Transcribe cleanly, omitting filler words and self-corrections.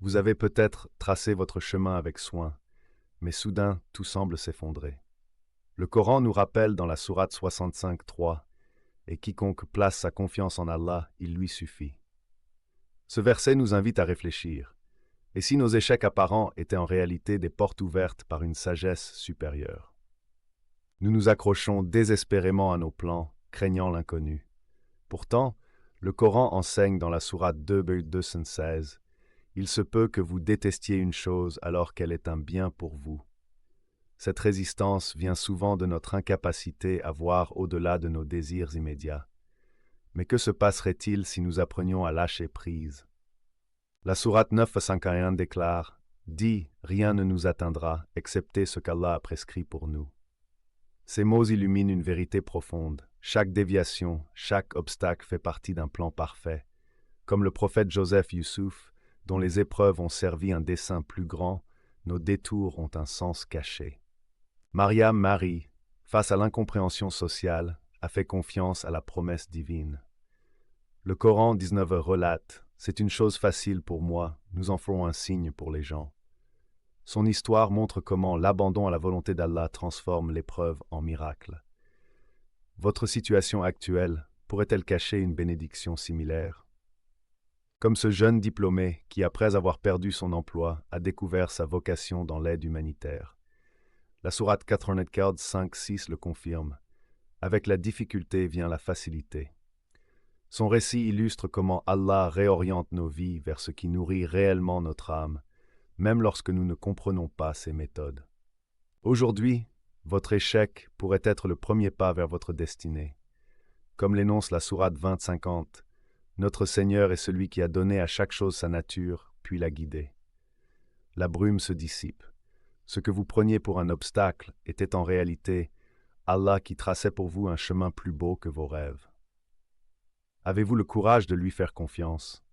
Vous avez peut-être tracé votre chemin avec soin, mais soudain tout semble s'effondrer. Le Coran nous rappelle dans la sourate 65:3 « Et quiconque place sa confiance en Allah, il lui suffit ». Ce verset nous invite à réfléchir. Et si nos échecs apparents étaient en réalité des portes ouvertes par une sagesse supérieure? Nous nous accrochons désespérément à nos plans, craignant l'inconnu. Pourtant, le Coran enseigne dans la sourate 2:216 « Il se peut que vous détestiez une chose alors qu'elle est un bien pour vous ». Cette résistance vient souvent de notre incapacité à voir au-delà de nos désirs immédiats. Mais que se passerait-il si nous apprenions à lâcher prise? La sourate 9:51 déclare « Dis, rien ne nous atteindra, excepté ce qu'Allah a prescrit pour nous ». Ces mots illuminent une vérité profonde. Chaque déviation, chaque obstacle fait partie d'un plan parfait. Comme le prophète Joseph Youssouf, dont les épreuves ont servi un dessein plus grand, nos détours ont un sens caché. Marie, face à l'incompréhension sociale, a fait confiance à la promesse divine. Le Coran 19 relate « C'est une chose facile pour moi, nous en ferons un signe pour les gens ». Son histoire montre comment l'abandon à la volonté d'Allah transforme l'épreuve en miracle. Votre situation actuelle pourrait-elle cacher une bénédiction similaire? Comme ce jeune diplômé qui, après avoir perdu son emploi, a découvert sa vocation dans l'aide humanitaire. La sourate 84, 5-6 le confirme. Avec la difficulté vient la facilité. Son récit illustre comment Allah réoriente nos vies vers ce qui nourrit réellement notre âme, même lorsque nous ne comprenons pas ses méthodes. Aujourd'hui, votre échec pourrait être le premier pas vers votre destinée. Comme l'énonce la sourate 20-50, notre Seigneur est celui qui a donné à chaque chose sa nature, puis l'a guidée. La brume se dissipe. Ce que vous preniez pour un obstacle était en réalité Allah qui traçait pour vous un chemin plus beau que vos rêves. Avez-vous le courage de lui faire confiance?